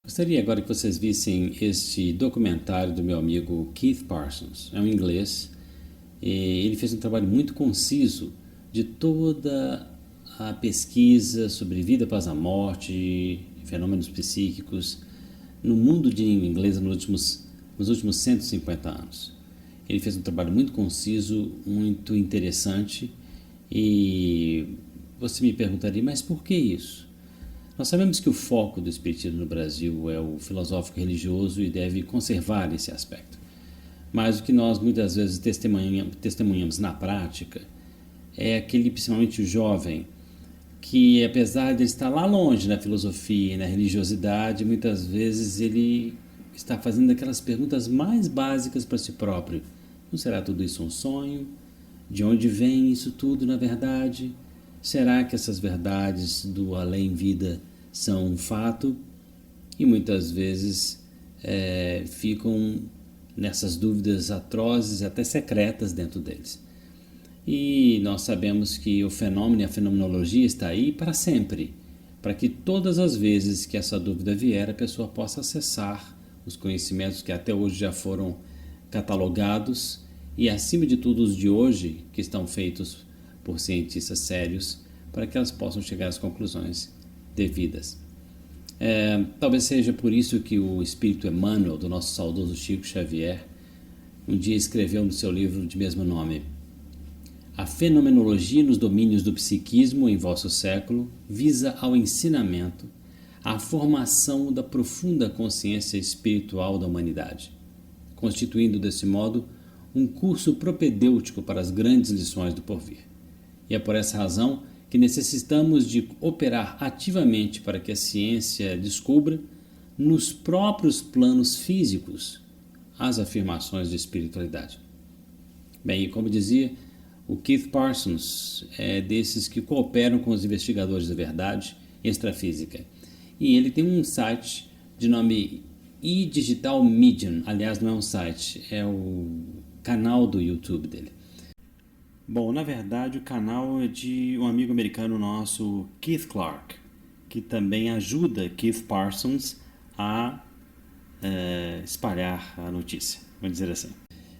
Gostaria agora que vocês vissem este documentário do meu amigo Keith Parsons. É um inglês. E ele fez um trabalho muito conciso de toda a pesquisa sobre vida após a morte, fenômenos psíquicos, no mundo de língua inglesa nos últimos 150 anos. Ele fez um trabalho muito conciso, muito interessante, e você me perguntaria, mas por que isso? Nós sabemos que o foco do espiritismo no Brasil é o filosófico religioso e deve conservar esse aspecto. Mas o que nós muitas vezes testemunhamos na prática é aquele, principalmente o jovem, que apesar de estar lá longe na filosofia e na religiosidade, muitas vezes ele está fazendo aquelas perguntas mais básicas para si próprio. Não será tudo isso um sonho? De onde vem isso tudo na verdade? Será que essas verdades do além-vida são um fato? E muitas vezes ficam nessas dúvidas atrozes, até secretas dentro deles. E nós sabemos que o fenômeno e a fenomenologia está aí para sempre, para que todas as vezes que essa dúvida vier, a pessoa possa acessar os conhecimentos que até hoje já foram catalogados e, acima de tudo, os de hoje, que estão feitos por cientistas sérios, para que elas possam chegar às conclusões devidas. Talvez seja por isso que o espírito Emmanuel, do nosso saudoso Chico Xavier, um dia escreveu no seu livro de mesmo nome: a fenomenologia nos domínios do psiquismo em vosso século visa ao ensinamento, à formação da profunda consciência espiritual da humanidade, constituindo desse modo um curso propedêutico para as grandes lições do porvir. E é por essa razão que necessitamos de operar ativamente para que a ciência descubra, nos próprios planos físicos, as afirmações de espiritualidade. Bem, e como dizia, o Keith Parsons é desses que cooperam com os investigadores da verdade extrafísica. E ele tem um site de nome iDigitalmedium. Aliás, não é um site, é o canal do YouTube dele. Bom, na verdade o canal é de um amigo americano nosso, Keith Clark, que também ajuda Keith Parsons a espalhar a notícia, vamos dizer assim.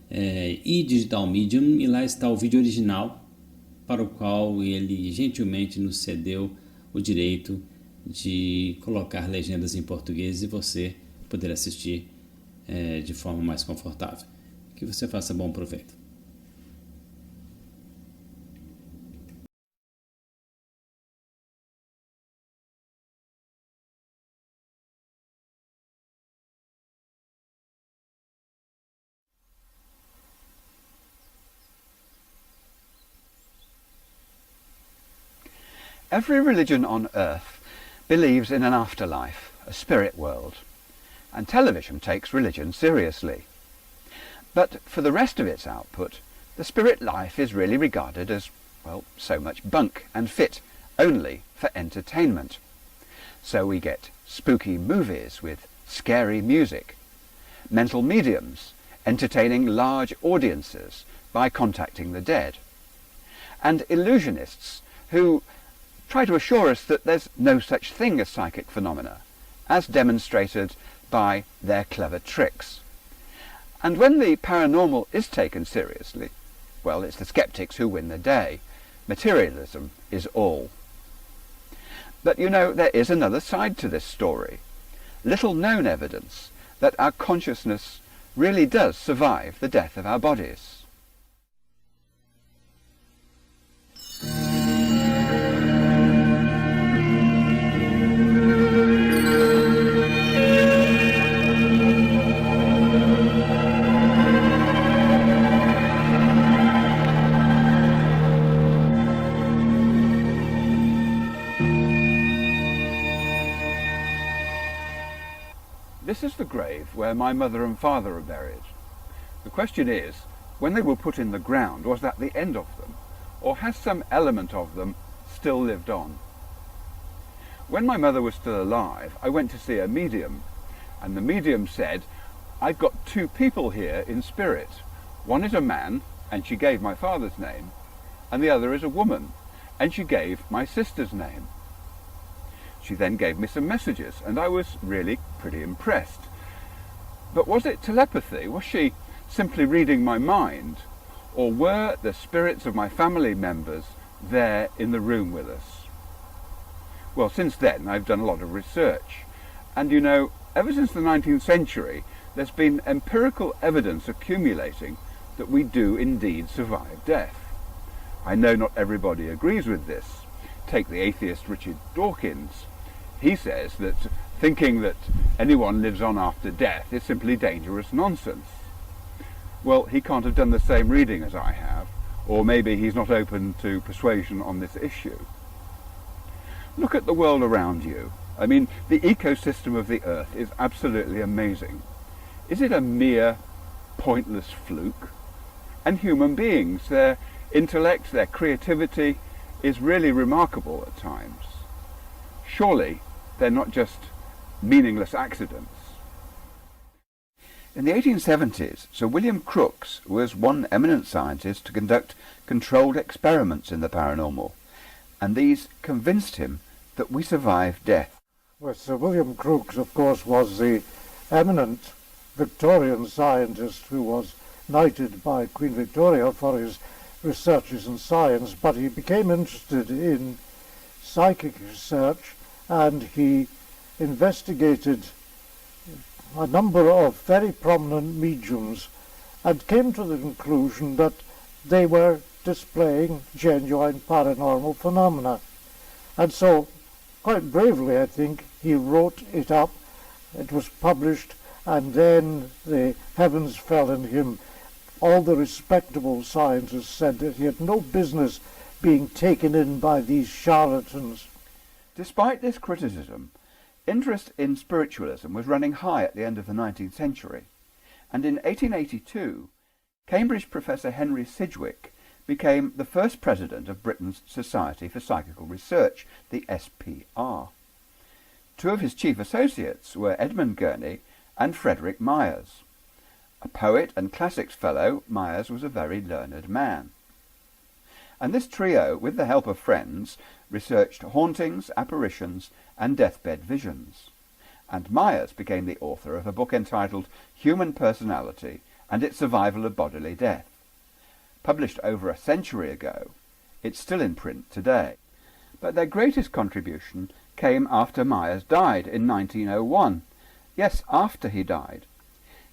iDigitalmedium, e lá está o vídeo original, para o qual ele gentilmente nos cedeu o direito de colocar legendas em português e você poder assistir de forma mais confortável. Que você faça bom proveito. Every religion on earth believes in an afterlife, a spirit world, and television takes religion seriously. But for the rest of its output, the spirit life is really regarded as, well, so much bunk and fit only for entertainment. So we get spooky movies with scary music, mental mediums entertaining large audiences by contacting the dead, and illusionists who try to assure us that there's no such thing as psychic phenomena, as demonstrated by their clever tricks. And when the paranormal is taken seriously, well, it's the skeptics who win the day. Materialism is all. But you know, there is another side to this story. Little known evidence that our consciousness really does survive the death of our bodies. This is the grave where my mother and father are buried. The question is, when they were put in the ground, was that the end of them, or has some element of them still lived on? When my mother was still alive, I went to see a medium, and the medium said, I've got two people here in spirit. One is a man, and she gave my father's name, and the other is a woman, and she gave my sister's name. She then gave me some messages, and I was really pretty impressed. But was it telepathy? Was she simply reading my mind? Or were the spirits of my family members there in the room with us? Well, since then I've done a lot of research, and you know, ever since the 19th century there's been empirical evidence accumulating that we do indeed survive death. I know not everybody agrees with this. Take the atheist Richard Dawkins. He says that thinking that anyone lives on after death is simply dangerous nonsense. Well, he can't have done the same reading as I have, or maybe he's not open to persuasion on this issue. Look at the world around you. I mean, the ecosystem of the Earth is absolutely amazing. Is it a mere pointless fluke? And human beings, their intellect, their creativity is really remarkable at times. Surely they're not just meaningless accidents. In the 1870s, Sir William Crookes was one eminent scientist to conduct controlled experiments in the paranormal, and these convinced him that we survive death. Well, Sir William Crookes, of course, was the eminent Victorian scientist who was knighted by Queen Victoria for his researches in science, but he became interested in psychic research, and he investigated a number of very prominent mediums and came to the conclusion that they were displaying genuine paranormal phenomena. And so, quite bravely, I think, he wrote it up. It was published, and then the heavens fell on him. All the respectable scientists said that he had no business being taken in by these charlatans. Despite this criticism, interest in spiritualism was running high at the end of the 19th century, and in 1882, Cambridge professor Henry Sidgwick became the first president of Britain's Society for Psychical Research, the SPR. Two of his chief associates were Edmund Gurney and Frederick Myers. A poet and classics fellow, Myers was a very learned man. And this trio, with the help of friends, researched hauntings, apparitions, and deathbed visions. And Myers became the author of a book entitled Human Personality and Its Survival of Bodily Death. Published over a century ago, it's still in print today. But their greatest contribution came after Myers died in 1901. Yes, after he died.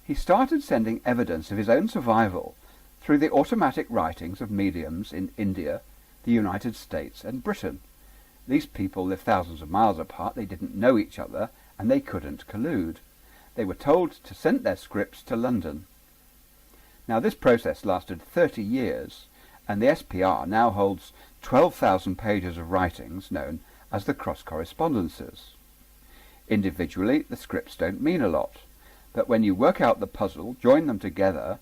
He started sending evidence of his own survival through the automatic writings of mediums in India, the United States, and Britain. These people lived thousands of miles apart, they didn't know each other, and they couldn't collude. They were told to send their scripts to London. Now this process lasted 30 years, and the SPR now holds 12,000 pages of writings known as the cross correspondences. Individually, the scripts don't mean a lot, but when you work out the puzzle, join them together,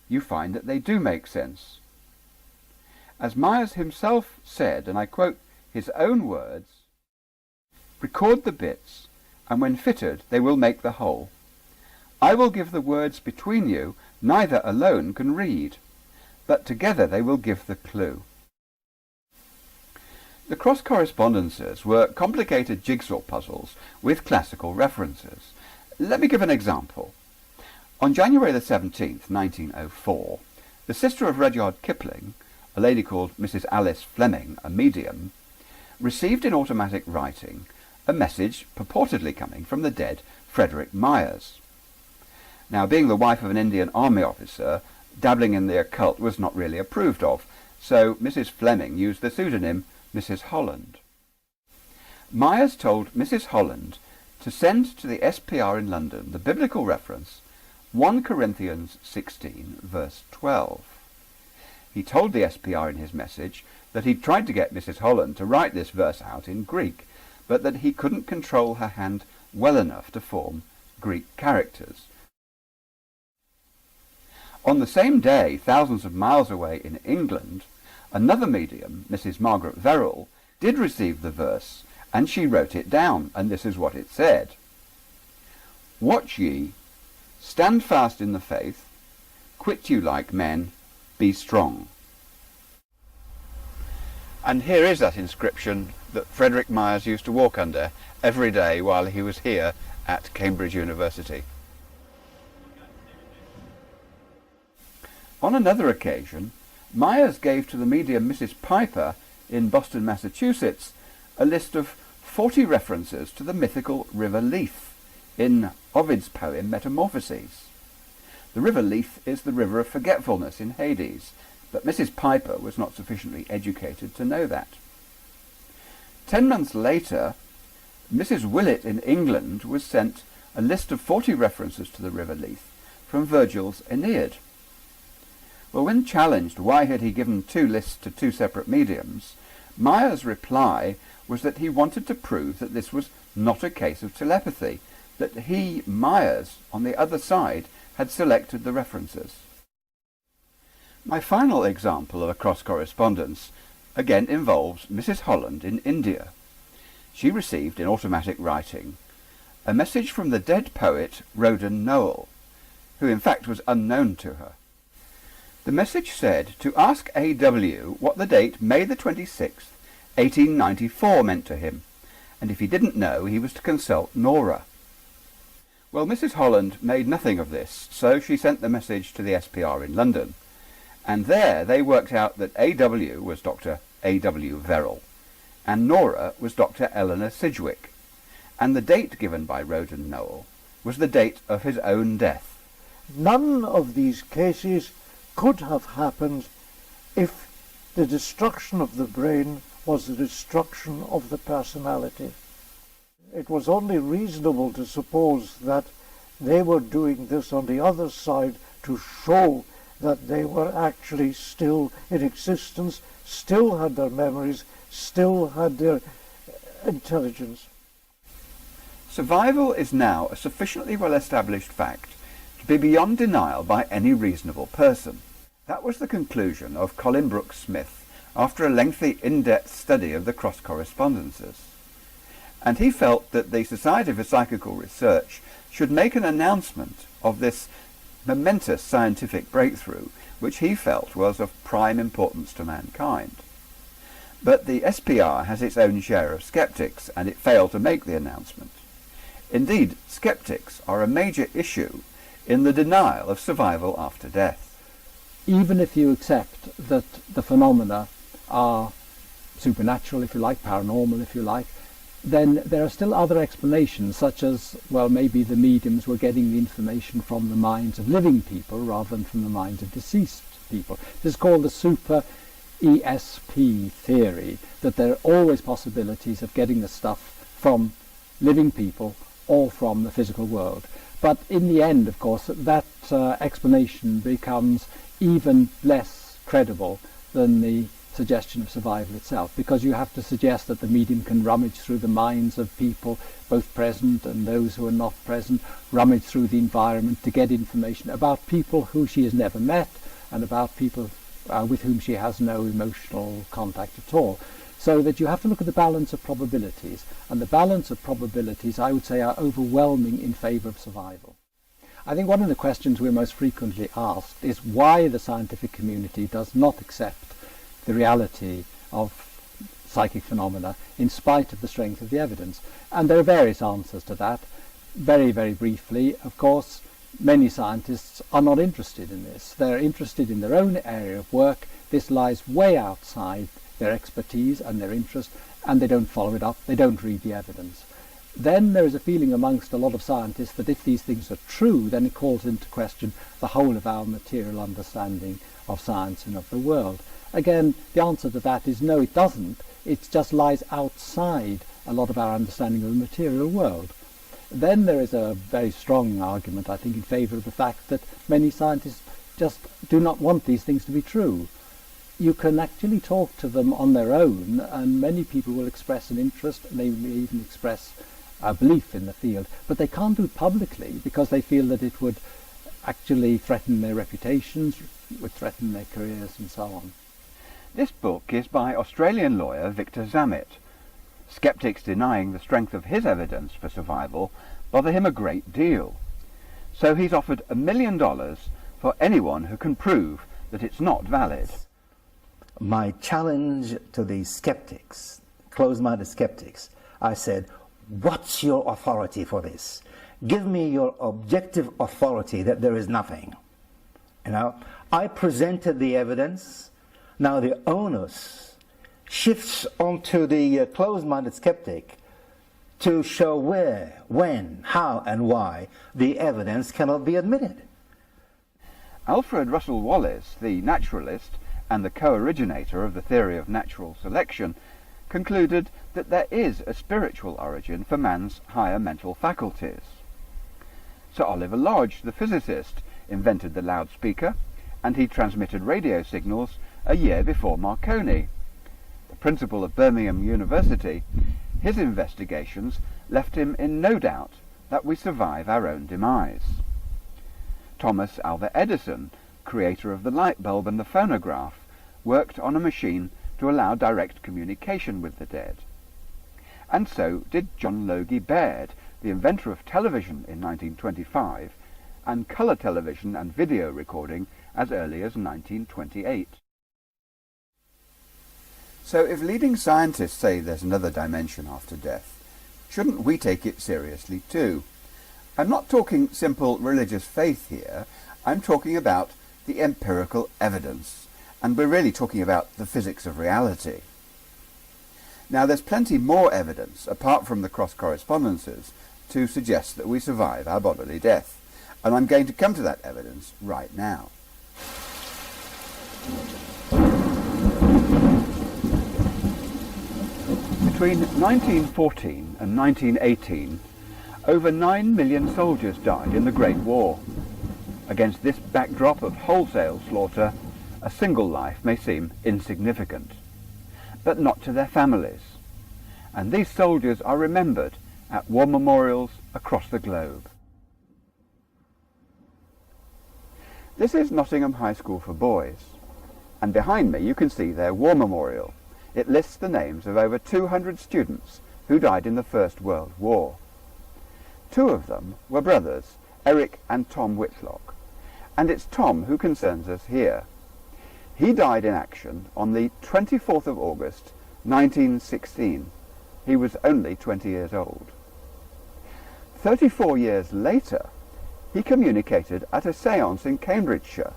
you find that they do make sense. As Myers himself said, and I quote his own words, "Record the bits, and when fitted they will make the whole. I will give the words between you, neither alone can read, but together they will give the clue." The cross correspondences were complicated jigsaw puzzles with classical references. Let me give an example. On January the 17th, 1904, the sister of Rudyard Kipling, a lady called Mrs. Alice Fleming, a medium, received in automatic writing a message purportedly coming from the dead Frederick Myers. Now, being the wife of an Indian army officer, dabbling in the occult was not really approved of, so Mrs. Fleming used the pseudonym Mrs. Holland. Myers told Mrs. Holland to send to the SPR in London the biblical reference 1 Corinthians 16, verse 12. He told the SPR in his message that he'd tried to get Mrs. Holland to write this verse out in Greek, but that he couldn't control her hand well enough to form Greek characters. On the same day, thousands of miles away in England, another medium, Mrs. Margaret Verrill, did receive the verse, and she wrote it down, and this is what it said. "Watch ye, stand fast in the faith, quit you like men, be strong." And here is that inscription that Frederick Myers used to walk under every day while he was here at Cambridge University. On another occasion, Myers gave to the medium Mrs. Piper in Boston, Massachusetts, a list of 40 references to the mythical River Leith in Ovid's poem Metamorphoses. The River Leith is the river of forgetfulness in Hades, but Mrs. Piper was not sufficiently educated to know that. 10 months later, Mrs. Willett in England was sent a list of 40 references to the River Leith from Virgil's Aeneid. Well, when challenged why had he given 2 lists to 2 separate mediums, Myers' reply was that he wanted to prove that this was not a case of telepathy, that he, Myers, on the other side, had selected the references. My final example of a cross-correspondence again involves Mrs. Holland in India. She received in automatic writing a message from the dead poet Roden Noel, who in fact was unknown to her. The message said to ask A.W. what the date May the 26th, 1894 meant to him, and if he didn't know he was to consult Nora. Well, Mrs. Holland made nothing of this, so she sent the message to the SPR in London, and there they worked out that A.W. was Dr. A.W. Verrill, and Nora was Dr. Eleanor Sidgwick, and the date given by Roden Noel was the date of his own death. None of these cases could have happened if the destruction of the brain was the destruction of the personality. It was only reasonable to suppose that they were doing this on the other side to show that they were actually still in existence, still had their memories, still had their intelligence. Survival is now a sufficiently well-established fact to be beyond denial by any reasonable person. That was the conclusion of Colin Brooks Smith after a lengthy in-depth study of the cross-correspondences. And he felt that the Society for Psychical Research should make an announcement of this momentous scientific breakthrough, which he felt was of prime importance to mankind. But the SPR has its own share of skeptics, and it failed to make the announcement. Indeed, skeptics are a major issue in the denial of survival after death. Even if you accept that the phenomena are supernatural, if you like, paranormal, if you like, then there are still other explanations, such as, well, maybe the mediums were getting the information from the minds of living people rather than from the minds of deceased people. This is called the super Esp theory, that there are always possibilities of getting the stuff from living people or from the physical world. But in the end, of course, that explanation becomes even less credible than the suggestion of survival itself, because you have to suggest that the medium can rummage through the minds of people, both present and those who are not present, rummage through the environment to get information about people who she has never met and about people with whom she has no emotional contact at all. So that you have to look at the balance of probabilities, and the balance of probabilities, I would say, are overwhelming in favour of survival. I think one of the questions we're most frequently asked is why the scientific community does not accept the reality of psychic phenomena in spite of the strength of the evidence. And there are various answers to that. Very, very briefly, of course, many scientists are not interested in this. They're interested in their own area of work. This lies way outside their expertise and their interest, and they don't follow it up. They don't read the evidence. Then there is a feeling amongst a lot of scientists that if these things are true, then it calls into question the whole of our material understanding of science and of the world. Again, the answer to that is no, it doesn't. It just lies outside a lot of our understanding of the material world. Then there is a very strong argument, I think, in favour of the fact that many scientists just do not want these things to be true. You can actually talk to them on their own, and many people will express an interest, and they may even express a belief in the field, but they can't do it publicly because they feel that it would actually threaten their reputations, would threaten their careers, and so on. This book is by Australian lawyer Victor Zammit. Skeptics denying the strength of his evidence for survival bother him a great deal. So he's offered $1 million for anyone who can prove that it's not valid. My challenge to the skeptics closed-minded skeptics. I said, what's your authority for this? Give me your objective authority that there is nothing. You know, I presented the evidence. Now the onus shifts onto the closed-minded skeptic to show where, when, how, and why the evidence cannot be admitted. Alfred Russel Wallace, the naturalist and the co-originator of the theory of natural selection, concluded that there is a spiritual origin for man's higher mental faculties. Sir Oliver Lodge, the physicist, invented the loudspeaker, and he transmitted radio signals a year before Marconi. The principal of Birmingham University, his investigations left him in no doubt that we survive our own demise. Thomas Alva Edison, creator of the light bulb and the phonograph, worked on a machine to allow direct communication with the dead. And so did John Logie Baird, the inventor of television in 1925, and colour television and video recording as early as 1928. So if leading scientists say there's another dimension after death, shouldn't we take it seriously too? I'm not talking simple religious faith here, I'm talking about the empirical evidence, and we're really talking about the physics of reality. Now there's plenty more evidence, apart from the cross-correspondences, to suggest that we survive our bodily death, and I'm going to come to that evidence right now. Between 1914 and 1918, over 9 million soldiers died in the Great War. Against this backdrop of wholesale slaughter, a single life may seem insignificant, but not to their families. And these soldiers are remembered at war memorials across the globe. This is Nottingham High School for Boys, and behind me you can see their war memorial. It lists the names of over 200 students who died in the First World War. 2 of them were brothers, Eric and Tom Whitlock, and it's Tom who concerns us here. He died in action on the 24th of August 1916. He was only 20 years old. 34 years later, he communicated at a séance in Cambridgeshire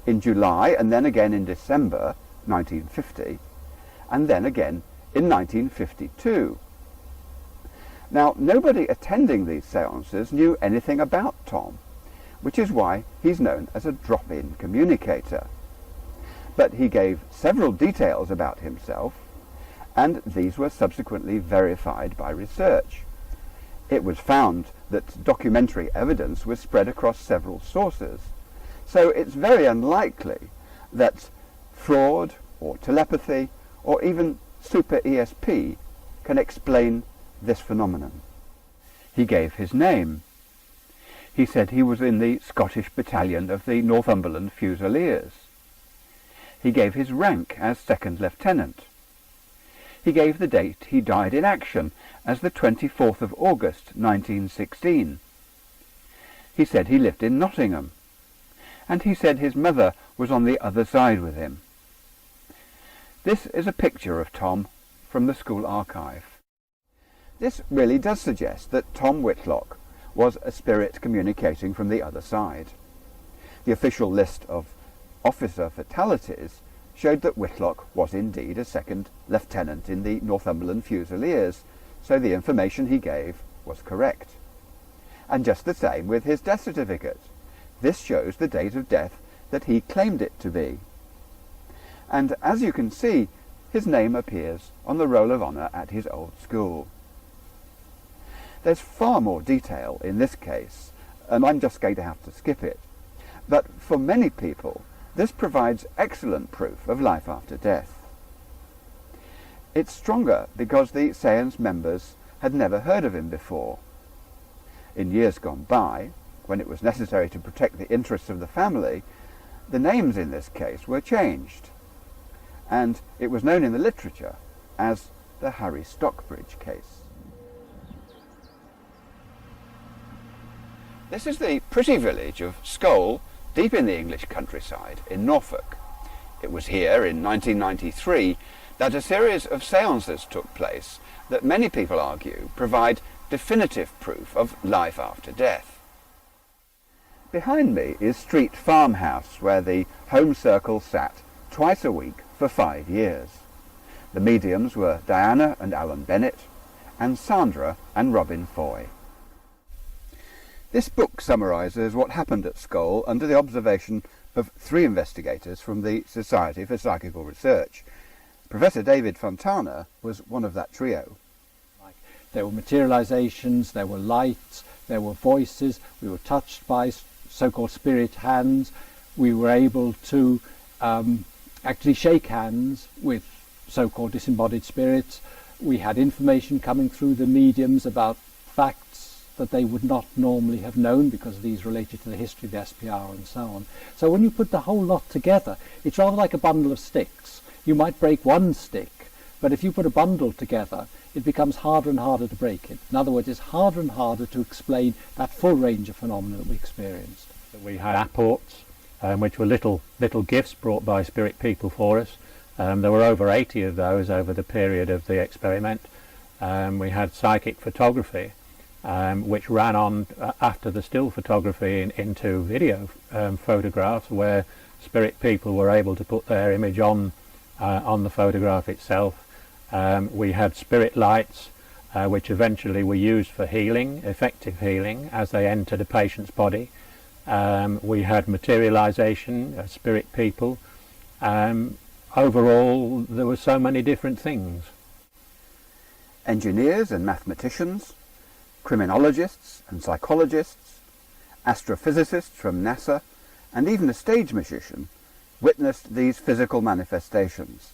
in July and then again in December 1950, and then again in 1952. Now, nobody attending these séances knew anything about Tom, which is why he's known as a drop-in communicator. But he gave several details about himself, and these were subsequently verified by research. It was found that documentary evidence was spread across several sources, so it's very unlikely that fraud or telepathy or even super ESP can explain this phenomenon. He gave his name. He said he was in the Scottish Battalion of the Northumberland Fusiliers. He gave his rank as second lieutenant. He gave the date he died in action as the 24th of August 1916. He said he lived in Nottingham, and he said his mother was on the other side with him. This is a picture of Tom from the school archive. This really does suggest that Tom Whitlock was a spirit communicating from the other side. The official list of officer fatalities showed that Whitlock was indeed a second lieutenant in the Northumberland Fusiliers, so the information he gave was correct. And just the same with his death certificate. This shows the date of death that he claimed it to be. And as you can see, his name appears on the roll of honour at his old school. There's far more detail in this case, and I'm just going to have to skip it. But for many people, this provides excellent proof of life after death. It's stronger because the séance members had never heard of him before. In years gone by, when it was necessary to protect the interests of the family, the names in this case were changed, and it was known in the literature as the Harry Stockbridge case. This is the pretty village of Scole, deep in the English countryside in Norfolk. It was here in 1993 that a series of seances took place that many people argue provide definitive proof of life after death. Behind me is Street Farmhouse, where the home circle sat twice a week for 5 years. The mediums were Diana and Alan Bennett, and Sandra and Robin Foy. This book summarises what happened at Skull under the observation of 3 investigators from the Society for Psychical Research. Professor David Fontana was one of that trio. There were materializations, there were lights, there were voices, we were touched by so-called spirit hands, we were able to actually shake hands with so-called disembodied spirits. We had information coming through the mediums about facts that they would not normally have known because these related to the history of the SPR and so on. So when you put the whole lot together, it's rather like a bundle of sticks. You might break one stick, but if you put a bundle together, it becomes harder and harder to break it. In other words, it's harder and harder to explain that full range of phenomena that we experienced. We had apports, which were little gifts brought by spirit people for us. There were over 80 of those over the period of the experiment. We had psychic photography, which ran on after the still photography into video photographs, where spirit people were able to put their image on the photograph itself. We had spirit lights, which eventually were used for healing, effective healing, as they entered a patient's body. We had materialization, spirit people. Overall, there were so many different things. Engineers and mathematicians, criminologists and psychologists, astrophysicists from NASA, and even a stage magician witnessed these physical manifestations,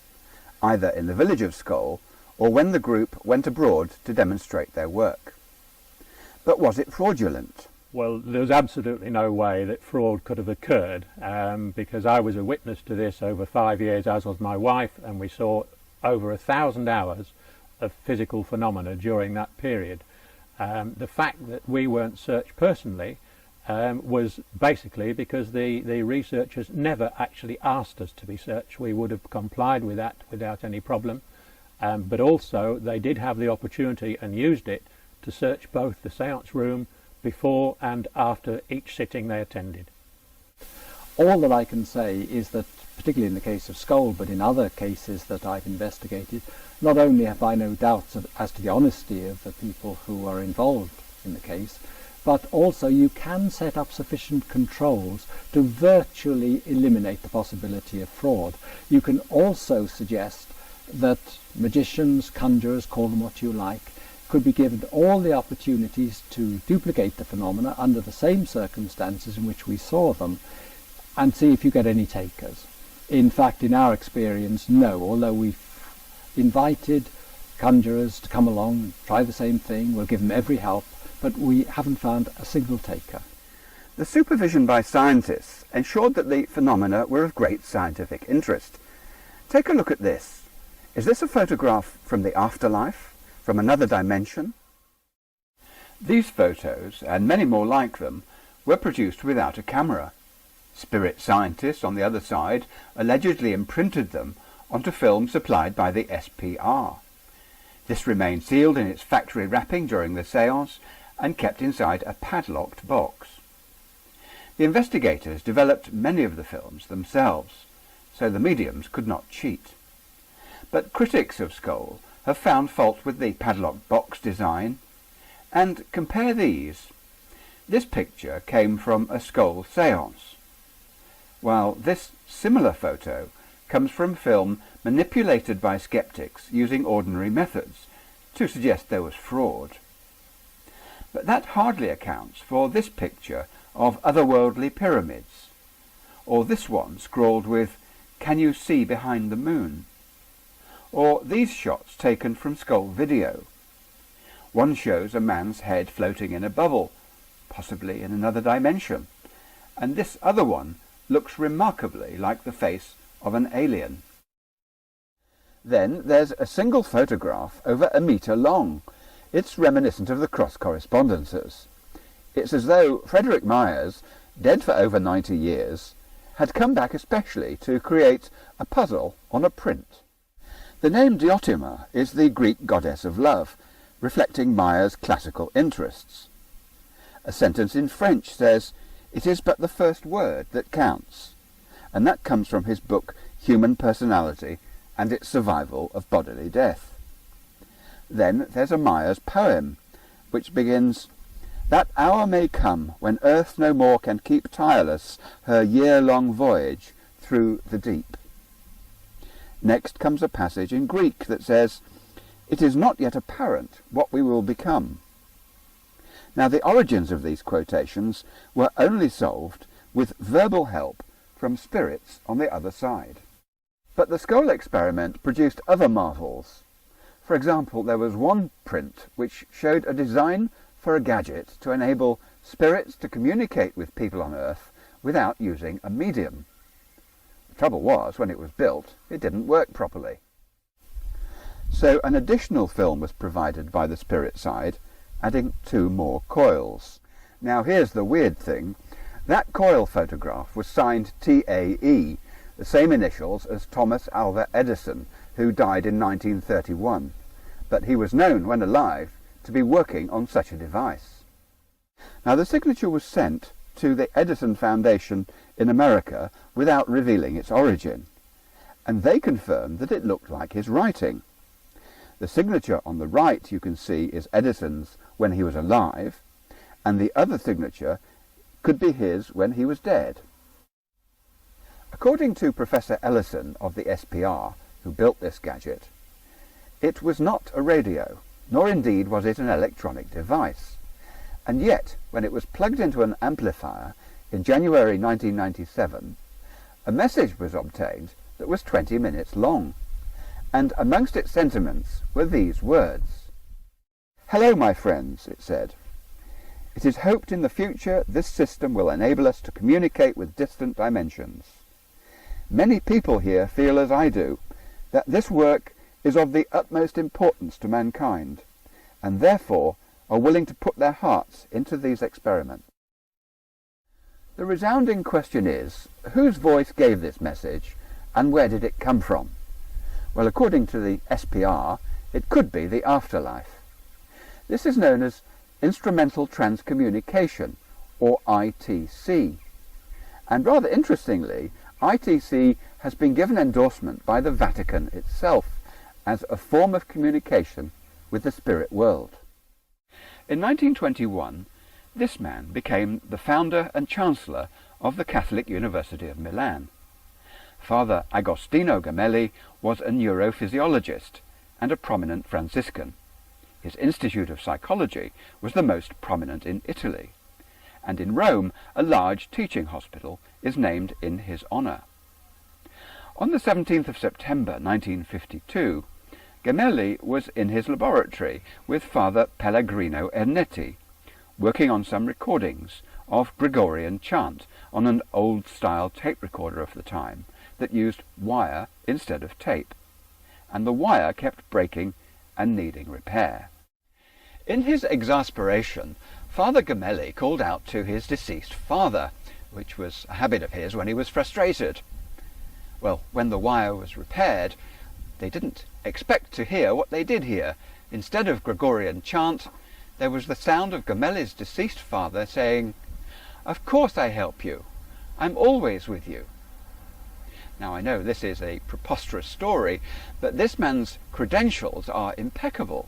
either in the village of Skull or when the group went abroad to demonstrate their work. But was it fraudulent? Well, there was absolutely no way that fraud could have occurred, because I was a witness to this over 5 years, as was my wife, and we saw over 1,000 hours of physical phenomena during that period. The fact that we weren't searched personally was basically because the researchers never actually asked us to be searched. We would have complied with that without any problem, but also they did have the opportunity and used it to search both the séance room before and after each sitting they attended. All that I can say is that, particularly in the case of Skull, but in other cases that I've investigated, not only have I no doubts as to the honesty of the people who are involved in the case, but also you can set up sufficient controls to virtually eliminate the possibility of fraud. You can also suggest that magicians, conjurers, call them what you like, could be given all the opportunities to duplicate the phenomena under the same circumstances in which we saw them, and see if you get any takers. In fact, in our experience, no, although we've invited conjurers to come along and try the same thing, we'll give them every help, but we haven't found a single taker. The supervision by scientists ensured that the phenomena were of great scientific interest. Take a look at this. Is this a photograph from the afterlife? From another dimension? These photos, and many more like them, were produced without a camera. Spirit scientists on the other side allegedly imprinted them onto film supplied by the SPR. This remained sealed in its factory wrapping during the séance and kept inside a padlocked box. The investigators developed many of the films themselves, so the mediums could not cheat. But critics of Skull have found fault with the padlocked box design. And compare these. This picture came from a Skull séance, while this similar photo comes from film manipulated by skeptics using ordinary methods to suggest there was fraud. But that hardly accounts for this picture of otherworldly pyramids, or this one scrawled with, "Can you see behind the moon?" Or these shots taken from Skull video. One shows a man's head floating in a bubble, possibly in another dimension, and this other one looks remarkably like the face of an alien. Then there's a single photograph over 1 metre long. It's reminiscent of the cross correspondences. It's as though Frederick Myers, dead for over 90 years, had come back especially to create a puzzle on a print. The name Diotima is the Greek goddess of love, reflecting Mayer's classical interests. A sentence in French says, "It is but the first word that counts," and that comes from his book Human Personality and its Survival of Bodily Death. Then there's a Myers poem, which begins, "That hour may come when earth no more can keep tireless her year-long voyage through the deep." Next comes a passage in Greek that says, "It is not yet apparent what we will become." Now the origins of these quotations were only solved with verbal help from spirits on the other side. But the Skoll experiment produced other marvels. For example, there was one print which showed a design for a gadget to enable spirits to communicate with people on Earth without using a medium. The trouble was, when it was built, it didn't work properly. So an additional film was provided by the spirit side, adding 2 more coils. Now here's the weird thing. That coil photograph was signed TAE, the same initials as Thomas Alva Edison, who died in 1931. But he was known, when alive, to be working on such a device. Now the signature was sent to the Edison Foundation in America without revealing its origin, and they confirmed that it looked like his writing. The signature on the right, you can see, is Edison's when he was alive, and the other signature could be his when he was dead. According to Professor Ellison of the SPR, who built this gadget, it was not a radio, nor indeed was it an electronic device. And yet, when it was plugged into an amplifier in January 1997, a message was obtained that was 20 minutes long, and amongst its sentiments were these words. "Hello, my friends," it said. "It is hoped in the future this system will enable us to communicate with distant dimensions. Many people here feel as I do, that this work is of the utmost importance to mankind, and therefore are willing to put their hearts into these experiments." The resounding question is, whose voice gave this message, and where did it come from? Well, according to the SPR, it could be the afterlife. This is known as Instrumental Transcommunication, or ITC. And rather interestingly, ITC has been given endorsement by the Vatican itself as a form of communication with the spirit world. In 1921, this man became the founder and chancellor of the Catholic University of Milan. Father Agostino Gemelli was a neurophysiologist and a prominent Franciscan. His Institute of Psychology was the most prominent in Italy, and in Rome a large teaching hospital is named in his honour. On the 17th of September 1952, Gemelli was in his laboratory with Father Pellegrino Ernetti, working on some recordings of Gregorian chant on an old-style tape recorder of the time that used wire instead of tape, and the wire kept breaking and needing repair. In his exasperation, Father Gemelli called out to his deceased father, which was a habit of his when he was frustrated. Well, when the wire was repaired, they didn't expect to hear what they did hear. Instead of Gregorian chant, there was the sound of Gemelli's deceased father saying, "Of course I help you. I'm always with you." Now I know this is a preposterous story, but this man's credentials are impeccable.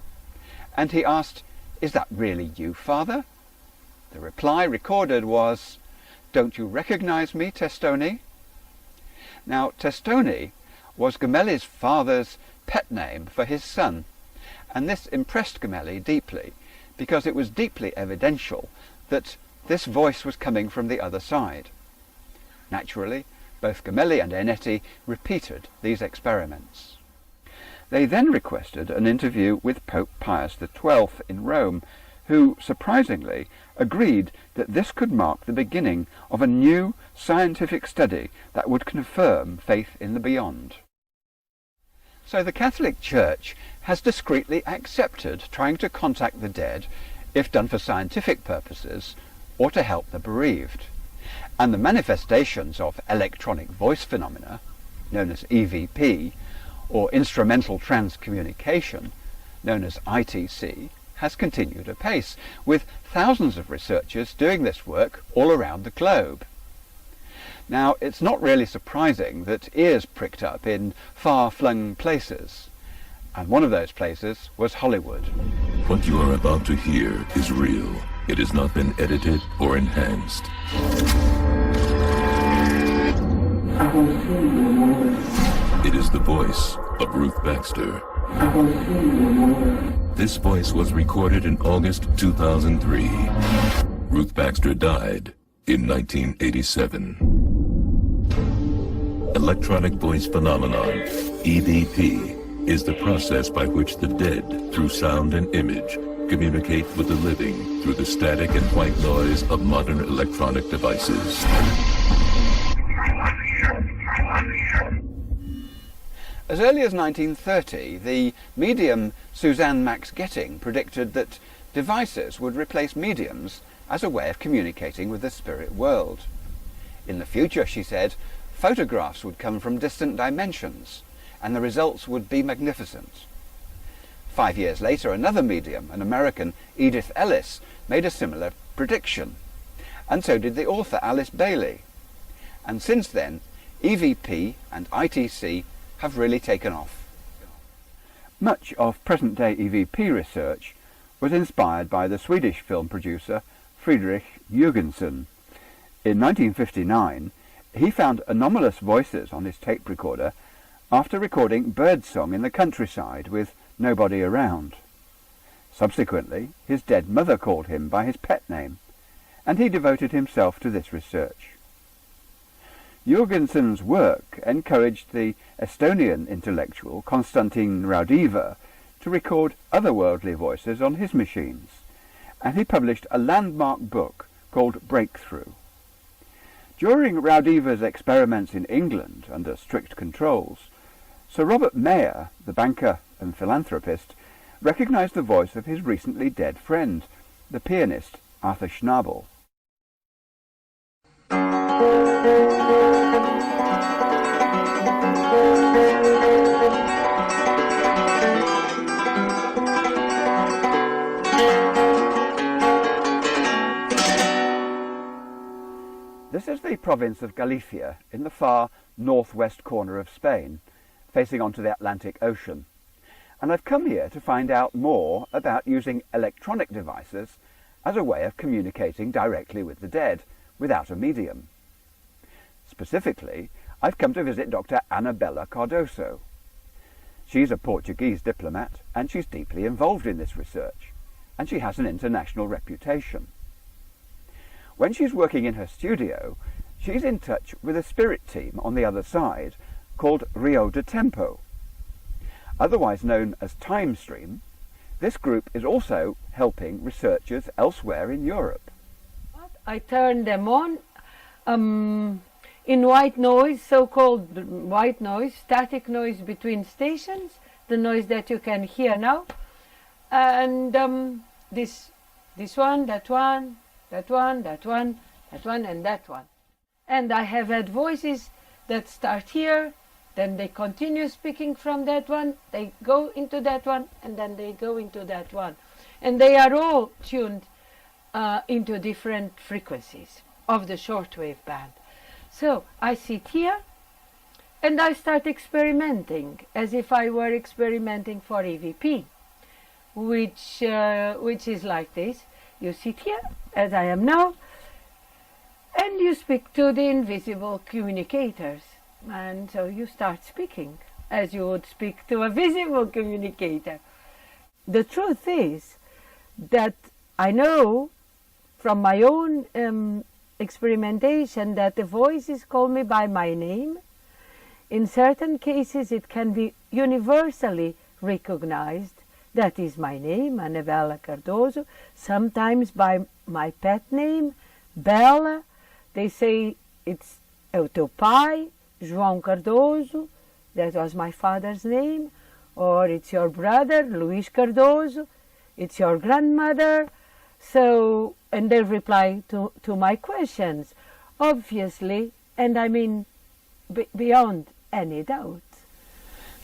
And he asked, "Is that really you, Father?" The reply recorded was, "Don't you recognize me, Testoni?" Now Testoni was Gemelli's father's pet name for his son, and this impressed Gemelli deeply, because it was deeply evidential that this voice was coming from the other side. Naturally, both Gemelli and Ernetti repeated these experiments. They then requested an interview with Pope Pius XII in Rome, who, surprisingly, agreed that this could mark the beginning of a new scientific study that would confirm faith in the beyond. So the Catholic Church has discreetly accepted trying to contact the dead, if done for scientific purposes, or to help the bereaved. And the manifestations of electronic voice phenomena, known as EVP, or instrumental transcommunication, known as ITC, has continued apace, with thousands of researchers doing this work all around the globe. Now, it's not really surprising that ears pricked up in far-flung places, and one of those places was Hollywood. What you are about to hear is real. It has not been edited or enhanced. It is the voice of Ruth Baxter. This voice was recorded in August 2003. Ruth Baxter died in 1987. Electronic voice phenomenon, EVP, is the process by which the dead, through sound and image, communicate with the living through the static and white noise of modern electronic devices. As early as 1930, the medium Suzanne Max Getting predicted that devices would replace mediums as a way of communicating with the spirit world. In the future, she said, photographs would come from distant dimensions, and the results would be magnificent. 5 years later, another medium, an American, Edith Ellis, made a similar prediction, and so did the author Alice Bailey. And since then, EVP and ITC have really taken off. Much of present-day EVP research was inspired by the Swedish film producer Fredrik Jürgensen. In 1959, he found anomalous voices on his tape recorder after recording birdsong in the countryside with nobody around. Subsequently, his dead mother called him by his pet name, and he devoted himself to this research. Jürgensen's work encouraged the Estonian intellectual Konstantin Raudive to record otherworldly voices on his machines, and he published a landmark book called Breakthrough. During Raudive's experiments in England under strict controls, Sir Robert Mayer, the banker and philanthropist, recognized the voice of his recently dead friend, the pianist Arthur Schnabel. This is the province of Galicia in the far northwest corner of Spain, facing onto the Atlantic Ocean. And I've come here to find out more about using electronic devices as a way of communicating directly with the dead, without a medium. Specifically, I've come to visit Dr. Anabela Cardoso. She's a Portuguese diplomat, and she's deeply involved in this research, and she has an international reputation. When she's working in her studio, she's in touch with a spirit team on the other side called Rio de Tempo. Otherwise known as Time Stream, this group is also helping researchers elsewhere in Europe. I turn them on in white noise, so-called white noise, static noise between stations, the noise that you can hear now, and this one, that one, that one, that one, that one, and that one. And I have had voices that start here, then they continue speaking from that one, they go into that one, and then they go into that one. And they are all tuned into different frequencies of the shortwave band. So I sit here and I start experimenting as if I were experimenting for EVP, which is like this. You sit here, as I am now, and you speak to the invisible communicators. And so you start speaking as you would speak to a visible communicator. The truth is that I know from my own experimentation that the voices call me by my name. In certain cases it can be universally recognized. That is my name, Anabela Cardoso. Sometimes by my pet name, Bella. They say it's o teu pai, João Cardoso. That was my father's name. Or it's your brother, Luís Cardoso. It's your grandmother. So, and they reply to my questions, obviously, and I mean beyond any doubt.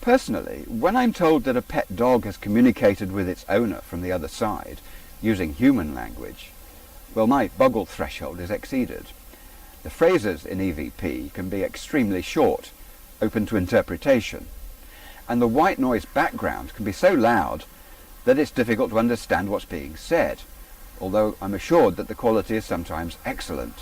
Personally, when I'm told that a pet dog has communicated with its owner from the other side, using human language, well, my boggle threshold is exceeded. The phrases in EVP can be extremely short, open to interpretation, and the white noise background can be so loud that it's difficult to understand what's being said, although I'm assured that the quality is sometimes excellent.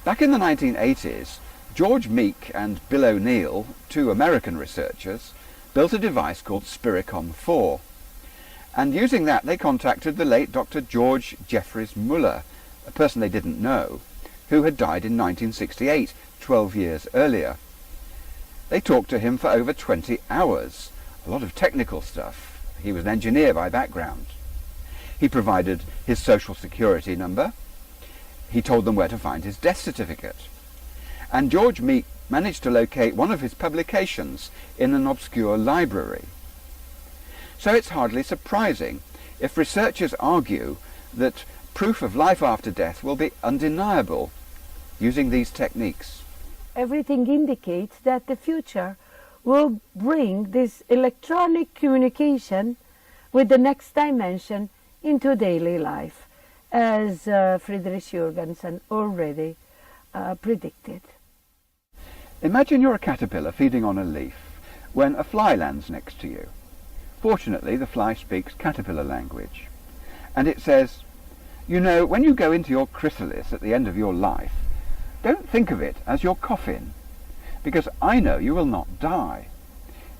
Back in the 1980s, George Meek and Bill O'Neill, two American researchers, built a device called Spiricom 4. And using that, they contacted the late Dr. George Jeffries Muller, a person they didn't know, who had died in 1968, 12 years earlier. They talked to him for over 20 hours, a lot of technical stuff. He was an engineer by background. He provided his social security number. He told them where to find his death certificate. And George Meek managed to locate one of his publications in an obscure library. So it's hardly surprising if researchers argue that proof of life after death will be undeniable using these techniques. Everything indicates that the future will bring this electronic communication with the next dimension into daily life, as Friedrich Jürgensen already predicted. Imagine you're a caterpillar feeding on a leaf when a fly lands next to you. Fortunately, the fly speaks caterpillar language. And it says, you know, when you go into your chrysalis at the end of your life, don't think of it as your coffin, because I know you will not die.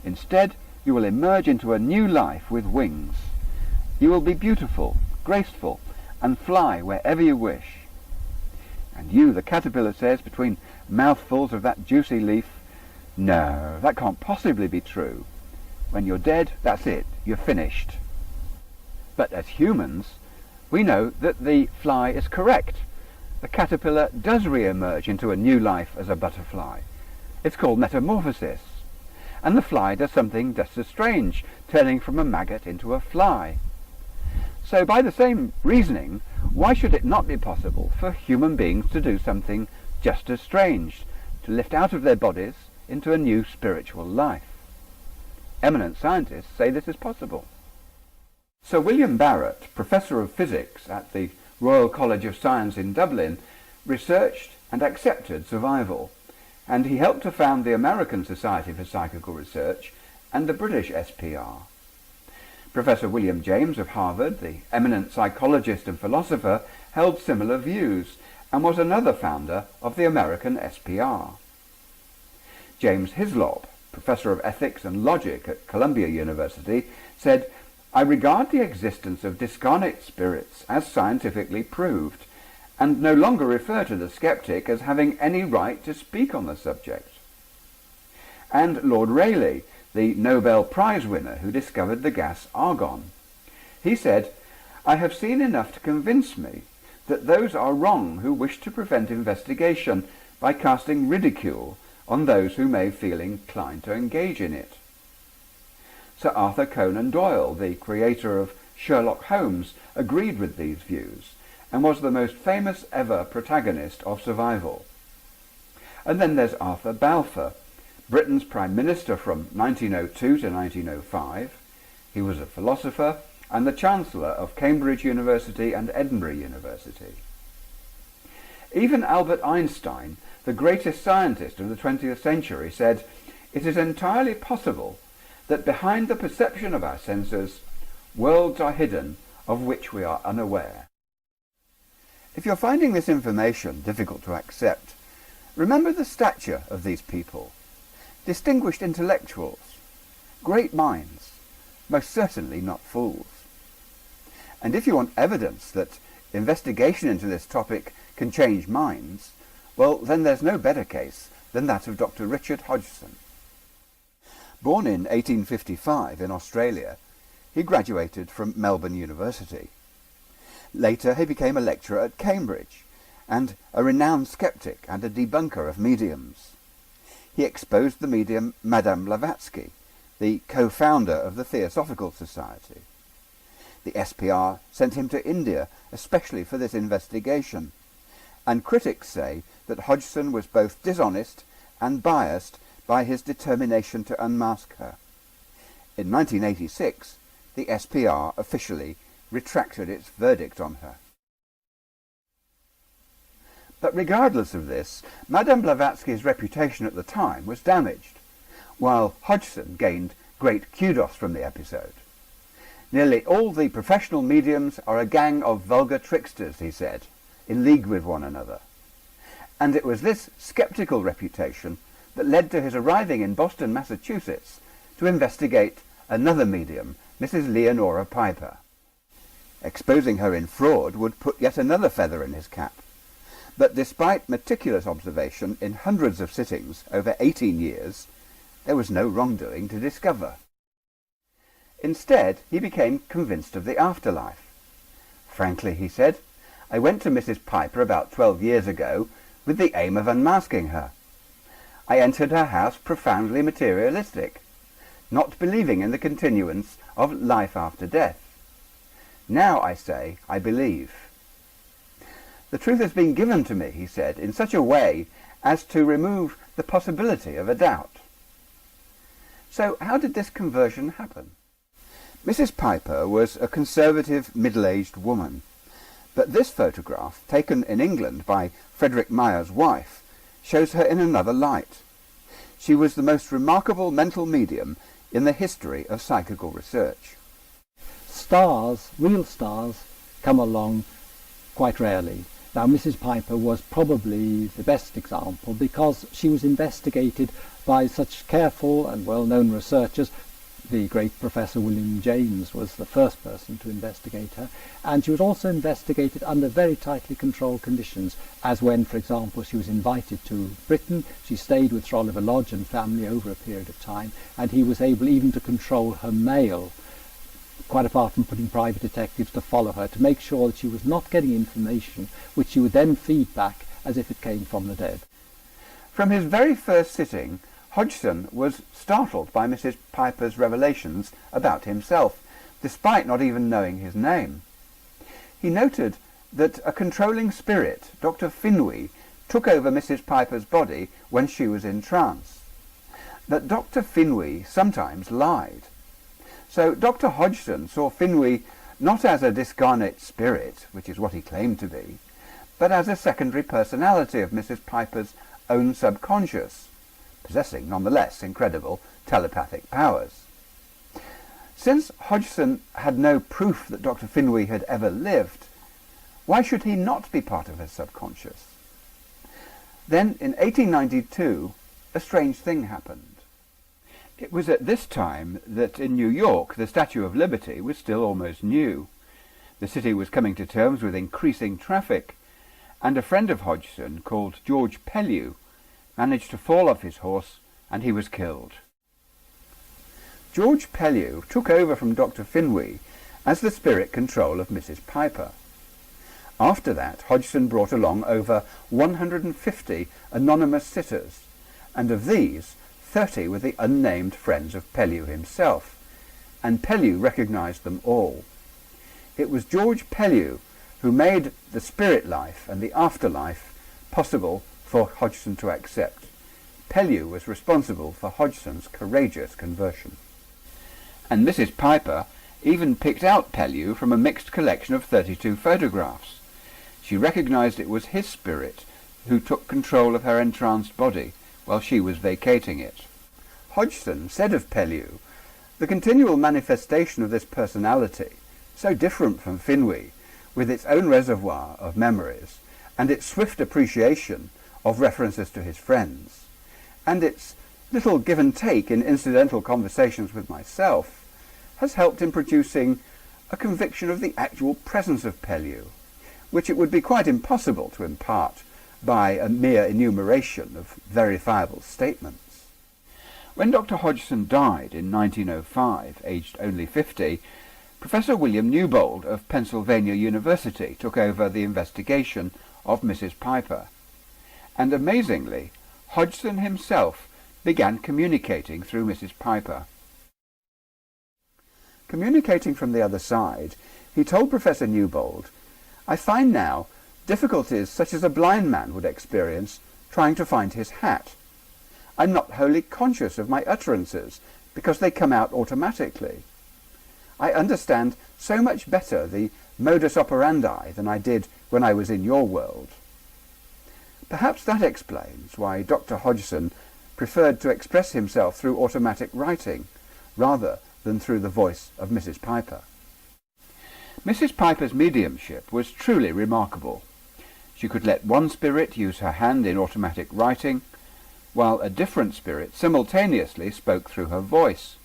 Instead, you will emerge into a new life with wings. You will be beautiful, graceful, and fly wherever you wish. And you, the caterpillar says, between mouthfuls of that juicy leaf, no, that can't possibly be true. When you're dead, that's it, you're finished. But as humans, we know that the fly is correct. The caterpillar does re-emerge into a new life as a butterfly. It's called metamorphosis. And the fly does something just as strange, turning from a maggot into a fly. So by the same reasoning, why should it not be possible for human beings to do something just as strange, to lift out of their bodies into a new spiritual life? Eminent scientists say this is possible. Sir William Barrett, Professor of Physics at the Royal College of Science in Dublin, researched and accepted survival, and he helped to found the American Society for Psychical Research and the British SPR. Professor William James of Harvard, the eminent psychologist and philosopher, held similar views and was another founder of the American SPR. James Hislop, Professor of Ethics and Logic at Columbia University, said, I regard the existence of discarnate spirits as scientifically proved, and no longer refer to the skeptic as having any right to speak on the subject. And Lord Rayleigh, the Nobel Prize winner who discovered the gas argon, he said, I have seen enough to convince me that those are wrong who wish to prevent investigation by casting ridicule on those who may feel inclined to engage in it. Sir Arthur Conan Doyle, the creator of Sherlock Holmes, agreed with these views and was the most famous ever protagonist of survival. And then there's Arthur Balfour, Britain's Prime Minister from 1902 to 1905. He was a philosopher and the Chancellor of Cambridge University and Edinburgh University. Even Albert Einstein, the greatest scientist of the 20th century, said, it is entirely possible that behind the perception of our senses, worlds are hidden of which we are unaware. If you're finding this information difficult to accept, remember the stature of these people. Distinguished intellectuals, great minds, most certainly not fools. And if you want evidence that investigation into this topic can change minds, well, then there's no better case than that of Dr. Richard Hodgson. Born in 1855 in Australia, he graduated from Melbourne University. Later he became a lecturer at Cambridge and a renowned skeptic and a debunker of mediums. He exposed the medium Madame Blavatsky, the co-founder of the Theosophical Society. The SPR sent him to India especially for this investigation, and critics say that Hodgson was both dishonest and biased by his determination to unmask her. In 1986, the SPR officially retracted its verdict on her. But regardless of this, Madame Blavatsky's reputation at the time was damaged, while Hodgson gained great kudos from the episode. Nearly all the professional mediums are a gang of vulgar tricksters, he said, in league with one another. And it was this sceptical reputation that led to his arriving in Boston, Massachusetts, to investigate another medium, Mrs. Leonora Piper. Exposing her in fraud would put yet another feather in his cap. But despite meticulous observation in hundreds of sittings over 18 years, there was no wrongdoing to discover. Instead, he became convinced of the afterlife. Frankly, he said, I went to Mrs. Piper about 12 years ago with the aim of unmasking her. I entered her house profoundly materialistic, not believing in the continuance of life after death. Now, I say, I believe. The truth has been given to me, he said, in such a way as to remove the possibility of a doubt. So how did this conversion happen? Mrs. Piper was a conservative, middle-aged woman, but this photograph, taken in England by Frederick Meyer's wife, shows her in another light. She was the most remarkable mental medium in the history of psychical research. Stars, real stars, come along quite rarely. Now, Mrs. Piper was probably the best example because she was investigated by such careful and well-known researchers. The great Professor William James was the first person to investigate her, and she was also investigated under very tightly controlled conditions, as when, for example, she was invited to Britain. She stayed with Sir Oliver Lodge and family over a period of time, and he was able even to control her mail, quite apart from putting private detectives to follow her, to make sure that she was not getting information which she would then feed back as if it came from the dead. From his very first sitting, Hodgson was startled by Mrs. Piper's revelations about himself, despite not even knowing his name. He noted that a controlling spirit, Dr. Finway, took over Mrs. Piper's body when she was in trance. That Dr. Finway sometimes lied. So Dr. Hodgson saw Finway not as a discarnate spirit, which is what he claimed to be, but as a secondary personality of Mrs. Piper's own subconscious, possessing nonetheless incredible telepathic powers. Since Hodgson had no proof that Dr. Finway had ever lived, why should he not be part of his subconscious? Then, in 1892, a strange thing happened. It was at this time that in New York the Statue of Liberty was still almost new. The city was coming to terms with increasing traffic, and a friend of Hodgson, called George Pellew, managed to fall off his horse, and he was killed. George Pellew took over from Dr. Finway as the spirit control of Mrs. Piper. After that, Hodgson brought along over 150 anonymous sitters, and of these, 30 were the unnamed friends of Pellew himself, and Pellew recognized them all. It was George Pellew who made the spirit life and the afterlife possible for Hodgson to accept. Pellew was responsible for Hodgson's courageous conversion. And Mrs. Piper even picked out Pellew from a mixed collection of 32 photographs. She recognized it was his spirit who took control of her entranced body while she was vacating it. Hodgson said of Pellew, the continual manifestation of this personality, so different from Finway, with its own reservoir of memories, and its swift appreciation of references to his friends, and its little give and take in incidental conversations with myself, has helped in producing a conviction of the actual presence of Pellew, which it would be quite impossible to impart by a mere enumeration of verifiable statements. When Dr. Hodgson died in 1905, aged only 50, Professor William Newbold of Pennsylvania University took over the investigation of Mrs. Piper, and amazingly, Hodgson himself began communicating through Mrs. Piper. Communicating from the other side, he told Professor Newbold, "I find now difficulties such as a blind man would experience trying to find his hat. I'm not wholly conscious of my utterances because they come out automatically. I understand so much better the modus operandi than I did when I was in your world. Perhaps that explains why Dr. Hodgson preferred to express himself through automatic writing rather than through the voice of Mrs. Piper. Mrs. Piper's mediumship was truly remarkable. She could let one spirit use her hand in automatic writing, while a different spirit simultaneously spoke through her voice.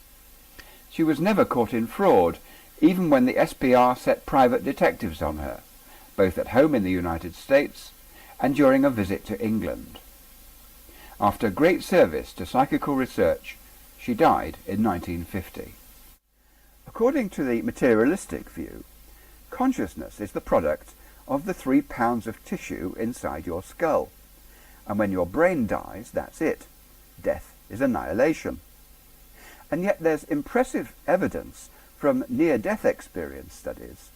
She was never caught in fraud, even when the SPR set private detectives on her, both at home in the United States and during a visit to England. After great service to psychical research, she died in 1950. According to the materialistic view, consciousness is the product of the 3 pounds of tissue inside your skull, and when your brain dies, that's it. Death is annihilation. And yet there's impressive evidence from near-death experience studies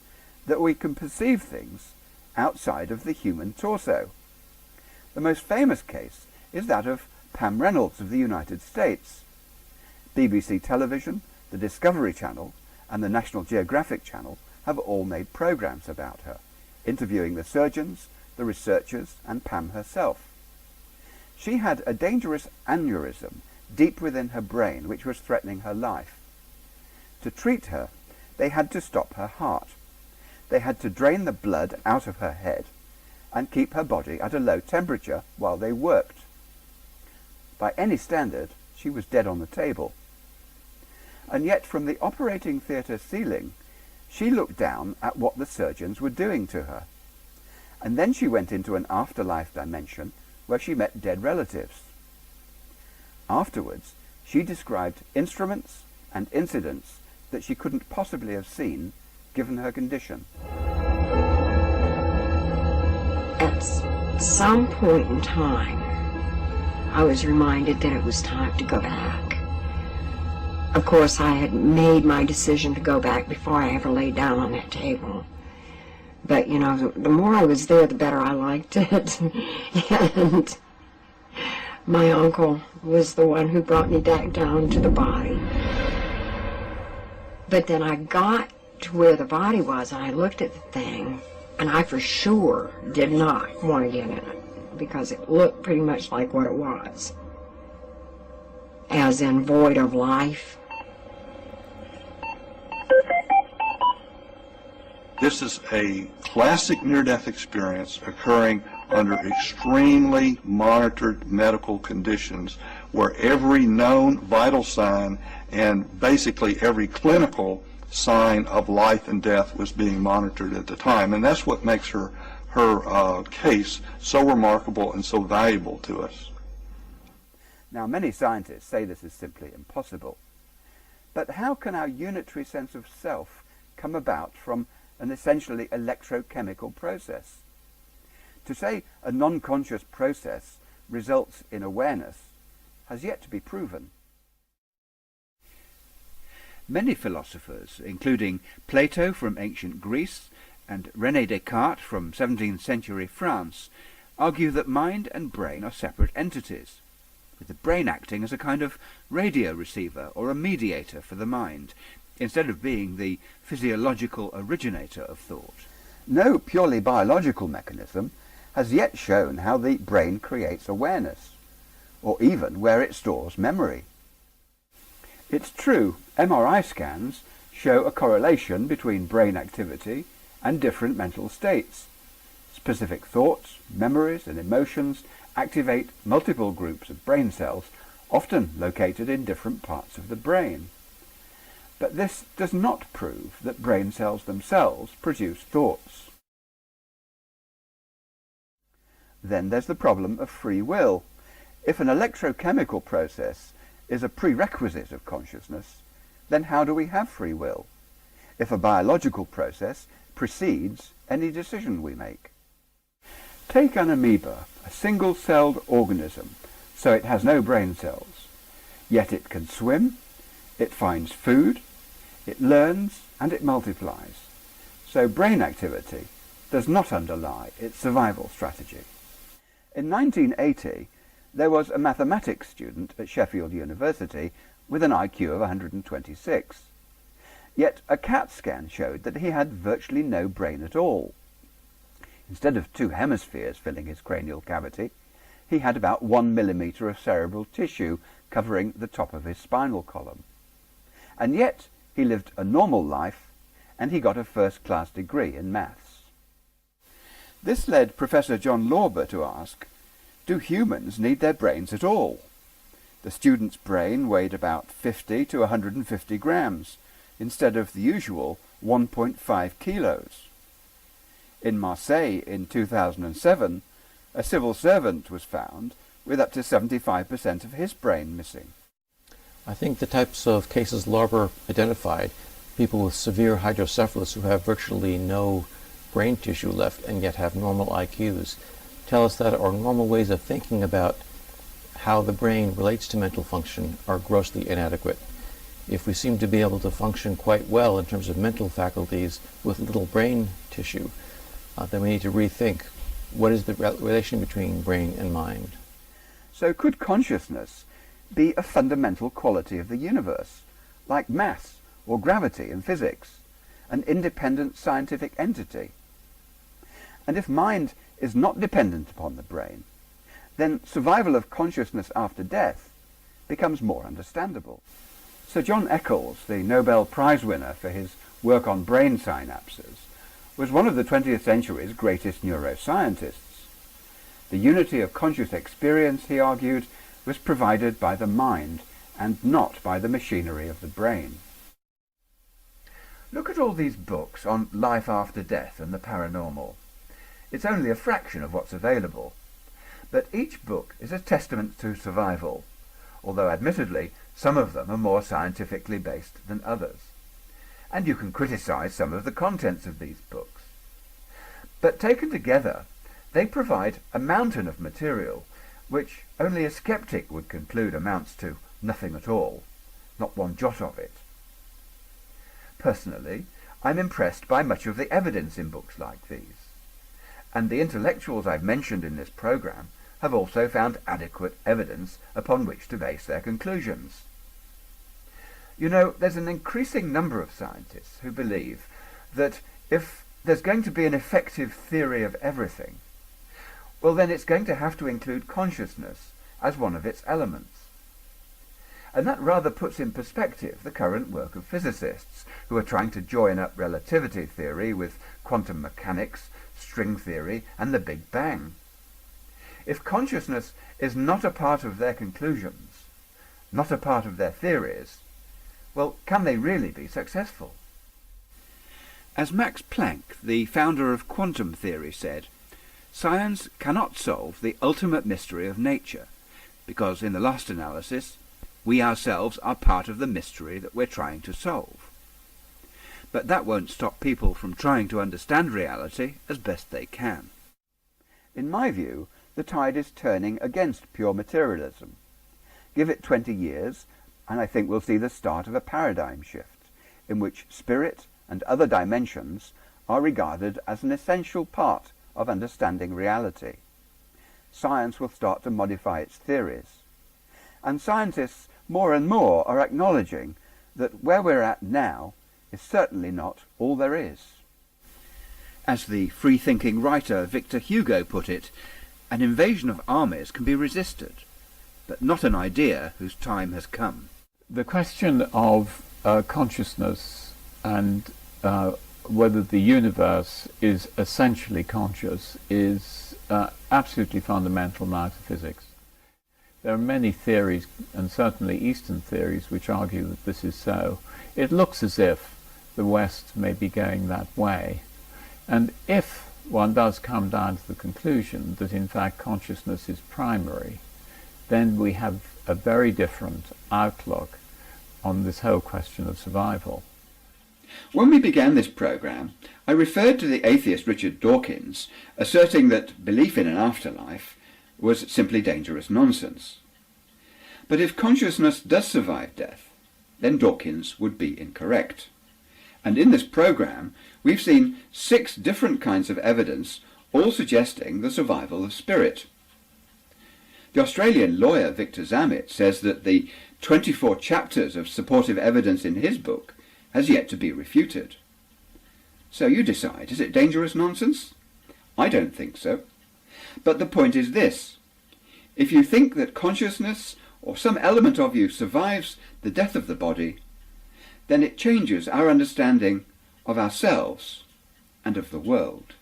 that we can perceive things outside of the human torso. The most famous case is that of Pam Reynolds of the United States. BBC Television, the Discovery Channel, and the National Geographic Channel have all made programs about her, interviewing the surgeons, the researchers, and Pam herself. She had a dangerous aneurysm deep within her brain which was threatening her life. To treat her, they had to stop her heart. They had to drain the blood out of her head and keep her body at a low temperature while they worked. By any standard, she was dead on the table. And yet from the operating theatre ceiling, she looked down at what the surgeons were doing to her. And then she went into an afterlife dimension where she met dead relatives. Afterwards, she described instruments and incidents that she couldn't possibly have seen given her condition. At some point in time, I was reminded that it was time to go back. Of course, I had made my decision to go back before I ever laid down on that table. But, you know, the more I was there, the better I liked it. And my uncle was the one who brought me back down to the body. But then I got to where the body was, and I looked at the thing, and I for sure did not want to get in it, because it looked pretty much like what it was, as in void of life. This is a classic near-death experience occurring under extremely monitored medical conditions where every known vital sign and basically every clinical sign of life and death was being monitored at the time. And that's what makes her case so remarkable and so valuable to us. Now, many scientists say this is simply impossible. But how can our unitary sense of self come about from an essentially electrochemical process? To say a non-conscious process results in awareness has yet to be proven. Many philosophers, including Plato from ancient Greece and René Descartes from 17th century France, argue that mind and brain are separate entities, with the brain acting as a kind of radio receiver or a mediator for the mind, instead of being the physiological originator of thought. No purely biological mechanism has yet shown how the brain creates awareness, or even where it stores memory. It's true, MRI scans show a correlation between brain activity and different mental states. Specific thoughts, memories, and emotions activate multiple groups of brain cells, often located in different parts of the brain. But this does not prove that brain cells themselves produce thoughts. Then there's the problem of free will. If an electrochemical process is a prerequisite of consciousness, then how do we have free will? If a biological process precedes any decision we make. Take an amoeba, a single-celled organism, so it has no brain cells. Yet it can swim, it finds food, it learns, and it multiplies. So brain activity does not underlie its survival strategy. In 1980, there was a mathematics student at Sheffield University with an IQ of 126. Yet a CAT scan showed that he had virtually no brain at all. Instead of 2 hemispheres filling his cranial cavity, he had about 1 millimetre of cerebral tissue covering the top of his spinal column. And yet he lived a normal life, and he got a first-class degree in maths. This led Professor John Lorber to ask, do humans need their brains at all? The student's brain weighed about 50 to 150 grams, instead of the usual 1.5 kilos. In Marseille in 2007, a civil servant was found with up to 75% of his brain missing. I think the types of cases Lorber identified, people with severe hydrocephalus who have virtually no brain tissue left and yet have normal IQs, tell us that our normal ways of thinking about how the brain relates to mental function are grossly inadequate. If we seem to be able to function quite well in terms of mental faculties with little brain tissue, then we need to rethink what is the relation between brain and mind. So could consciousness be a fundamental quality of the universe, like mass or gravity in physics, an independent scientific entity? And if mind is not dependent upon the brain, then survival of consciousness after death becomes more understandable. Sir John Eccles, the Nobel Prize winner for his work on brain synapses, was one of the 20th century's greatest neuroscientists. The unity of conscious experience, he argued, was provided by the mind and not by the machinery of the brain. Look at all these books on life after death and the paranormal. It's only a fraction of what's available, but each book is a testament to survival, although admittedly some of them are more scientifically based than others. And you can criticize some of the contents of these books. But taken together, they provide a mountain of material which only a skeptic would conclude amounts to nothing at all, not one jot of it. Personally, I'm impressed by much of the evidence in books like these, and the intellectuals I've mentioned in this program have also found adequate evidence upon which to base their conclusions. You know, there's an increasing number of scientists who believe that if there's going to be an effective theory of everything, well then it's going to have to include consciousness as one of its elements. And that rather puts in perspective the current work of physicists who are trying to join up relativity theory with quantum mechanics, string theory, and the Big Bang. If consciousness is not a part of their conclusions, not a part of their theories, well, can they really be successful? As Max Planck, the founder of quantum theory, said, science cannot solve the ultimate mystery of nature, because in the last analysis, we ourselves are part of the mystery that we're trying to solve. But that won't stop people from trying to understand reality as best they can. In my view, the tide is turning against pure materialism. Give it 20 years, and I think we'll see the start of a paradigm shift, in which spirit and other dimensions are regarded as an essential part of understanding reality. Science will start to modify its theories, and scientists more and more are acknowledging that where we're at now is certainly not all there is. As the free-thinking writer Victor Hugo put it, an invasion of armies can be resisted, but not an idea whose time has come. The question of consciousness and whether the universe is essentially conscious is absolutely fundamental now to physics. There are many theories, and certainly Eastern theories, which argue that this is so. It looks as if the West may be going that way. And if one does come down to the conclusion that in fact consciousness is primary, then we have a very different outlook on this whole question of survival. When we began this program, I referred to the atheist Richard Dawkins asserting that belief in an afterlife was simply dangerous nonsense. But if consciousness does survive death, then Dawkins would be incorrect. And in this program, we've seen 6 different kinds of evidence, all suggesting the survival of spirit. The Australian lawyer Victor Zammit says that the 24 chapters of supportive evidence in his book has yet to be refuted. So you decide, is it dangerous nonsense? I don't think so. But the point is this: if you think that consciousness or some element of you survives the death of the body, then it changes our understanding of ourselves and of the world.